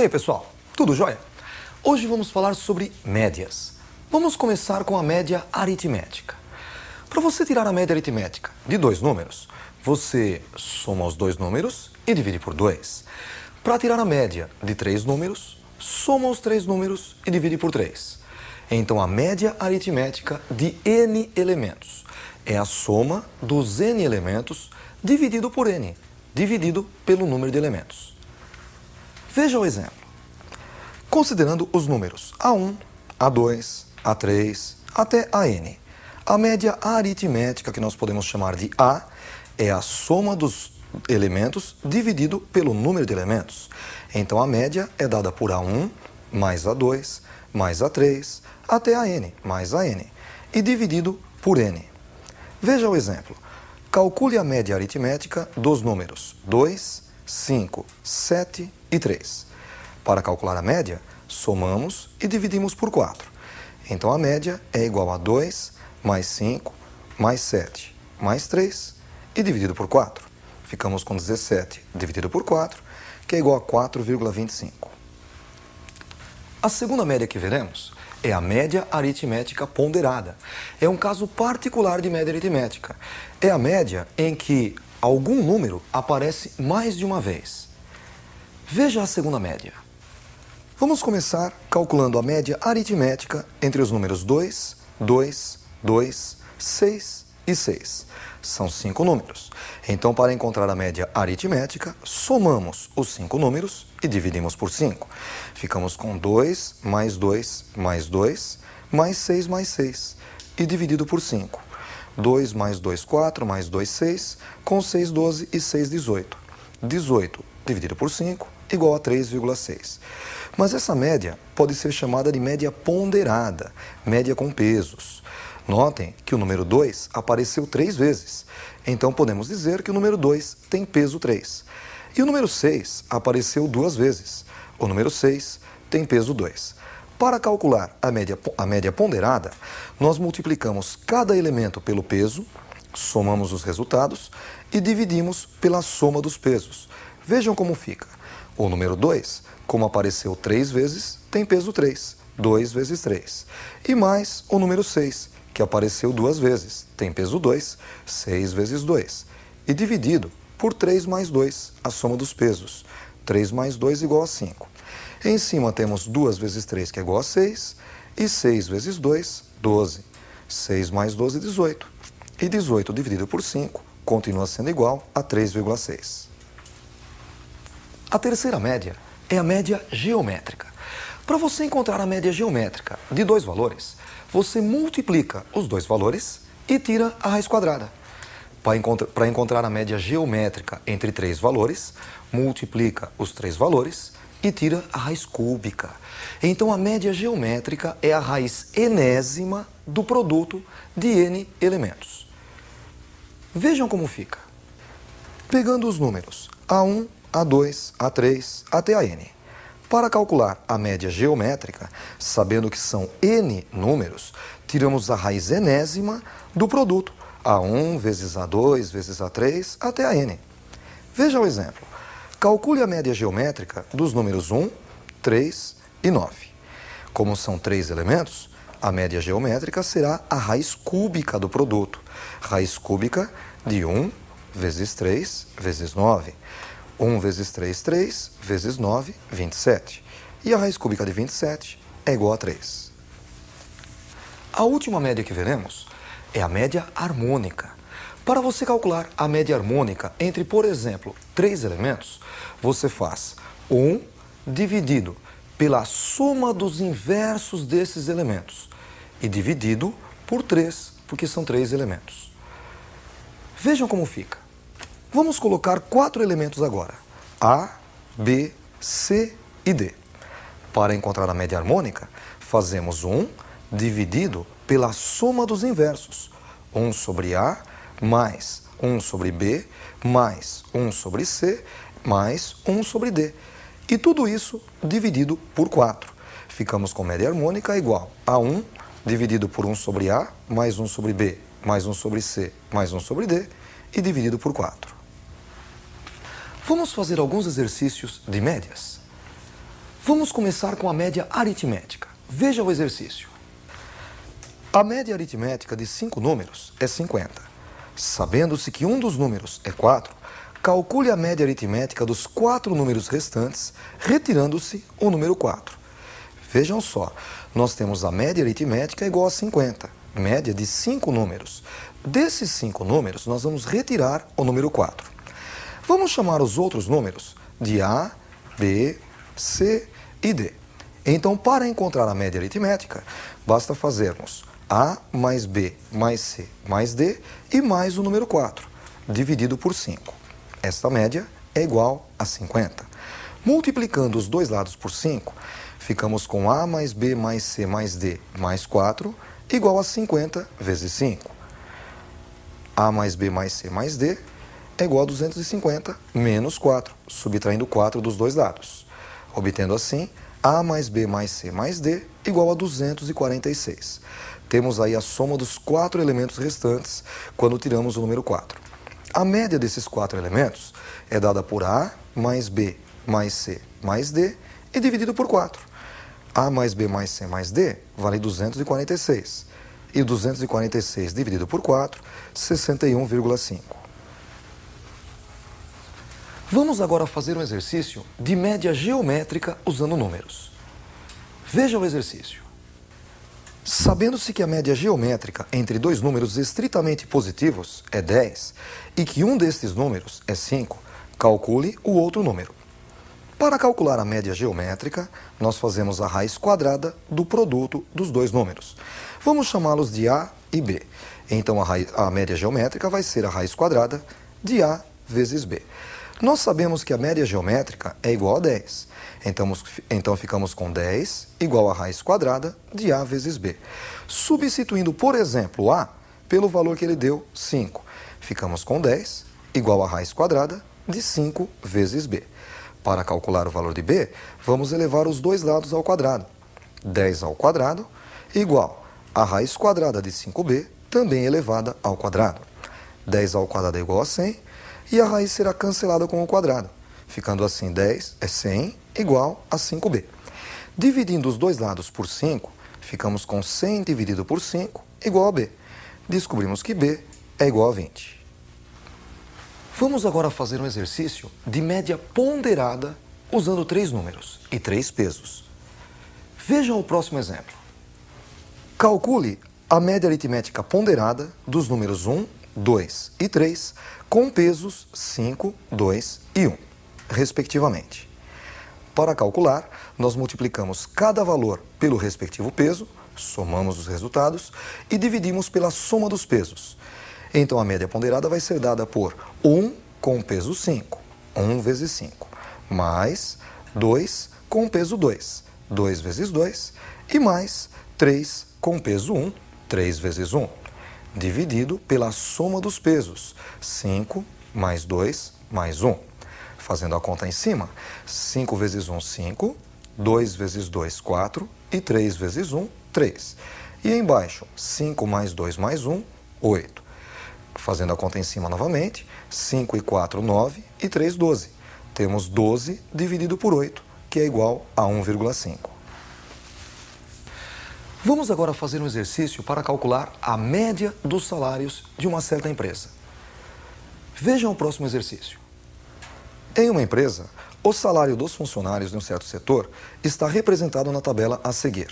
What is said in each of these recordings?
aí, pessoal? Tudo jóia? Hoje vamos falar sobre médias. Vamos começar com a média aritmética. Para você tirar a média aritmética de dois números, você soma os dois números e divide por 2. Para tirar a média de três números, soma os três números e divide por 3. Então, a média aritmética de n elementos é a soma dos n elementos dividido por n, dividido pelo número de elementos. Veja o exemplo. Considerando os números A1, A2, A3, até AN, a média aritmética, que nós podemos chamar de A, é a soma dos elementos dividido pelo número de elementos. Então, a média é dada por A1 mais A2 mais A3 até AN mais AN e dividido por N. Veja o exemplo. Calcule a média aritmética dos números 2, 5, 7 e 3. Para calcular a média, somamos e dividimos por 4. Então, a média é igual a 2 mais 5 mais 7 mais 3 e dividido por 4. Ficamos com 17 dividido por 4, que é igual a 4,25. A segunda média que veremos é a média aritmética ponderada. É um caso particular de média aritmética. É a média em que algum número aparece mais de uma vez. Veja a segunda média. Vamos começar calculando a média aritmética entre os números 2, 2, 2, 6 e 6. São 5 números. Então, para encontrar a média aritmética, somamos os 5 números e dividimos por 5. Ficamos com 2 mais 2 mais 2 mais 6 mais 6 e dividido por 5. 2 mais 2, 4, mais 2, 6, com 6, 12 e 6, 18. 18 dividido por 5 igual a 3,6. Mas essa média pode ser chamada de média ponderada, média com pesos. Notem que o número 2 apareceu 3 vezes. Então, podemos dizer que o número 2 tem peso 3. E o número 6 apareceu 2 vezes. O número 6 tem peso 2. Para calcular a média ponderada, nós multiplicamos cada elemento pelo peso, somamos os resultados e dividimos pela soma dos pesos. Vejam como fica. O número 2, como apareceu 3 vezes, tem peso 3. 2 vezes 3. E mais o número 6, que apareceu 2 vezes, tem peso 2, 6 vezes 2. E dividido por 3 mais 2, a soma dos pesos. 3 mais 2 igual a 5. Em cima temos 2 vezes 3, que é igual a 6, e 6 vezes 2, 12. 6 mais 12, 18. E 18 dividido por 5 continua sendo igual a 3,6. A terceira média é a média geométrica. Para você encontrar a média geométrica de dois valores, você multiplica os dois valores e tira a raiz quadrada. Para encontrar a média geométrica entre três valores, multiplica os três valores e tira a raiz cúbica. Então, a média geométrica é a raiz enésima do produto de n elementos. Vejam como fica. Pegando os números A1, A2, A3 até a n. Para calcular a média geométrica, sabendo que são n números, tiramos a raiz enésima do produto A1 vezes A2 vezes A3 até a n. Veja o exemplo. Calcule a média geométrica dos números 1, 3 e 9. Como são 3 elementos, a média geométrica será a raiz cúbica do produto. Raiz cúbica de 1 vezes 3 vezes 9. 1 vezes 3, 3, vezes 9, 27. E a raiz cúbica de 27 é igual a 3. A última média que veremos é a média harmônica. Para você calcular a média harmônica entre, por exemplo, 3 elementos, você faz 1 dividido pela soma dos inversos desses elementos e dividido por 3, porque são 3 elementos. Vejam como fica. Vamos colocar 4 elementos agora, A, B, C e D. Para encontrar a média harmônica, fazemos 1 dividido pela soma dos inversos. 1 sobre A, mais 1 sobre B, mais 1 sobre C, mais 1 sobre D. E tudo isso dividido por 4. Ficamos com média harmônica igual a 1 dividido por 1 sobre A, mais 1 sobre B, mais 1 sobre C, mais 1 sobre D, e dividido por 4. Vamos fazer alguns exercícios de médias. Vamos começar com a média aritmética. Veja o exercício. A média aritmética de 5 números é 50. Sabendo-se que um dos números é 4, calcule a média aritmética dos 4 números restantes, retirando-se o número 4. Vejam só, nós temos a média aritmética igual a 50, média de 5 números. Desses 5 números, nós vamos retirar o número 4. Vamos chamar os outros números de A, B, C e D. Então, para encontrar a média aritmética, basta fazermos A mais B mais C mais D e mais o número 4, dividido por 5. Esta média é igual a 50. Multiplicando os dois lados por 5, ficamos com A mais B mais C mais D mais 4 igual a 50 vezes 5. A mais B mais C mais D é igual a 250 menos 4, subtraindo 4 dos dois lados. Obtendo assim, A mais B mais C mais D igual a 246. Temos aí a soma dos 4 elementos restantes quando tiramos o número 4. A média desses 4 elementos é dada por A mais B mais C mais D e dividido por 4. A mais B mais C mais D vale 246. E 246 dividido por 4, 61,5. Vamos agora fazer um exercício de média geométrica usando números. Veja o exercício. Sabendo-se que a média geométrica entre dois números estritamente positivos é 10 e que um destes números é 5, calcule o outro número. Para calcular a média geométrica, nós fazemos a raiz quadrada do produto dos dois números. Vamos chamá-los de A e B. Então, a média geométrica vai ser a raiz quadrada de A vezes B. Nós sabemos que a média geométrica é igual a 10. Então ficamos com 10 igual a raiz quadrada de A vezes B. Substituindo, por exemplo, A pelo valor que ele deu, 5. Ficamos com 10 igual a raiz quadrada de 5 vezes B. Para calcular o valor de B, vamos elevar os dois lados ao quadrado. 10 ao quadrado igual a raiz quadrada de 5B, também elevada ao quadrado. 10 ao quadrado é igual a 100, e a raiz será cancelada com o quadrado, ficando assim 10 é 100 igual a 5B. Dividindo os dois lados por 5, ficamos com 100 dividido por 5 igual a B. Descobrimos que B é igual a 20. Vamos agora fazer um exercício de média ponderada usando 3 números e 3 pesos. Vejam o próximo exemplo. Calcule a média aritmética ponderada dos números 1, 2 e 3 com pesos 5, 2 e 1, respectivamente. Para calcular, nós multiplicamos cada valor pelo respectivo peso, somamos os resultados e dividimos pela soma dos pesos. Então, a média ponderada vai ser dada por 1 com peso 5, 1 vezes 5, mais 2 com peso 2, 2 vezes 2, e mais 3 com peso 1, 3 vezes 1, dividido pela soma dos pesos, 5 mais 2 mais 1. Fazendo a conta em cima, 5 vezes 1, 5, 2 vezes 2, 4, e 3 vezes 1, 3. E embaixo, 5 mais 2 mais 1, 8. Fazendo a conta em cima novamente, 5 e 4, 9, e 3, 12. Temos 12 dividido por 8, que é igual a 1,5. Vamos agora fazer um exercício para calcular a média dos salários de uma certa empresa. Vejam o próximo exercício. Em uma empresa, o salário dos funcionários de um certo setor está representado na tabela a seguir.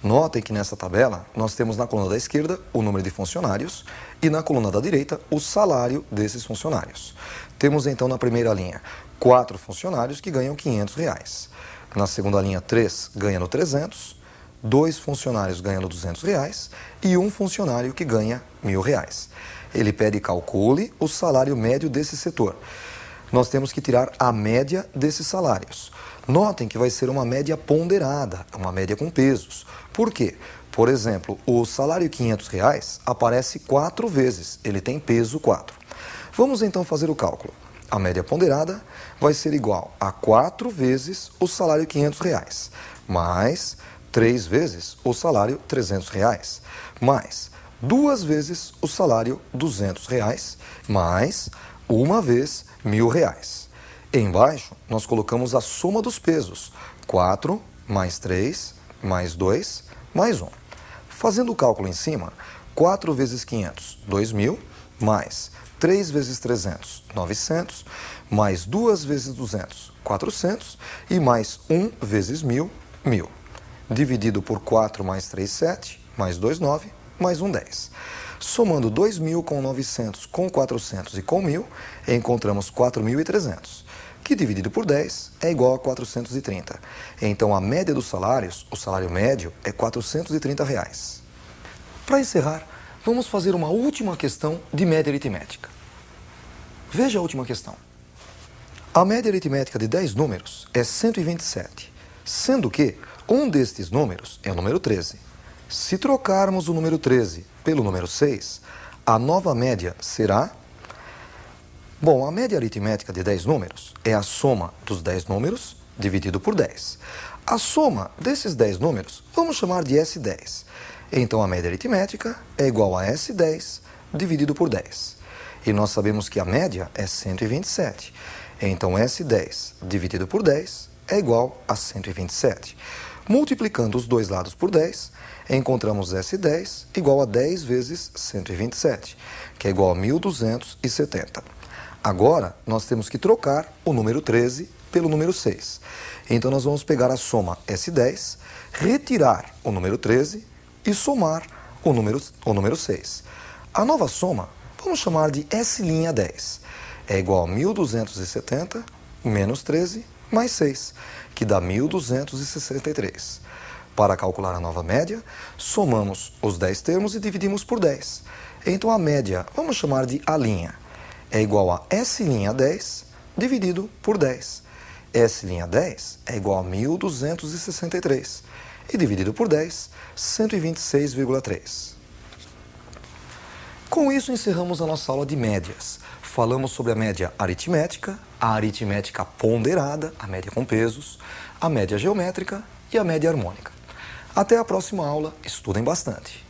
Notem que nessa tabela nós temos na coluna da esquerda o número de funcionários e na coluna da direita o salário desses funcionários. Temos então na primeira linha 4 funcionários que ganham R$500. Na segunda linha 3 ganhando 300, 2 funcionários ganhando R$200 e 1 funcionário que ganha R$1.000. Ele pede calcule o salário médio desse setor. Nós temos que tirar a média desses salários. Notem que vai ser uma média ponderada, uma média com pesos. Por quê? Por exemplo, o salário R$500 aparece 4 vezes, ele tem peso 4. Vamos então fazer o cálculo. A média ponderada vai ser igual a 4 vezes o salário R$500, mais 3 vezes o salário R$300, mais 2 vezes o salário R$200, mais 1 vez R$1.000. Embaixo, nós colocamos a soma dos pesos. 4 mais 3 mais 2 mais 1. Fazendo o cálculo em cima, 4 vezes 500, 2.000, mais 3 vezes 300, 900, mais 2 vezes 200, 400, e mais 1 vezes 1.000, 1.000. Dividido por 4 mais 3, 7, mais 2, 9, mais 1, 10. Somando 2.000 com 900, com 400 e com 1.000, encontramos 4.300, que dividido por 10 é igual a 430. Então, a média dos salários, o salário médio, é R$ 430. Para encerrar, vamos fazer uma última questão de média aritmética. Veja a última questão. A média aritmética de 10 números é 127, sendo que um destes números é o número 13. Se trocarmos o número 13 pelo número 6, a nova média será... Bom, a média aritmética de 10 números é a soma dos 10 números dividido por 10. A soma desses 10 números vamos chamar de S10. Então, a média aritmética é igual a S10 dividido por 10. E nós sabemos que a média é 127. Então, S10 dividido por 10 é igual a 127. Multiplicando os dois lados por 10, encontramos S10 igual a 10 vezes 127, que é igual a 1.270. Agora, nós temos que trocar o número 13 pelo número 6. Então, nós vamos pegar a soma S10, retirar o número 13 e somar o número 6. A nova soma vamos chamar de S'10. É igual a 1.270 menos 13 mais 6, que dá 1.263. Para calcular a nova média, somamos os 10 termos e dividimos por 10. Então, a média vamos chamar de A'. É igual a S'10 dividido por 10. S'10 é igual a 1.263. E dividido por 10, 126,3. Com isso, encerramos a nossa aula de médias. Falamos sobre a média aritmética, a aritmética ponderada, a média com pesos, a média geométrica e a média harmônica. Até a próxima aula. Estudem bastante!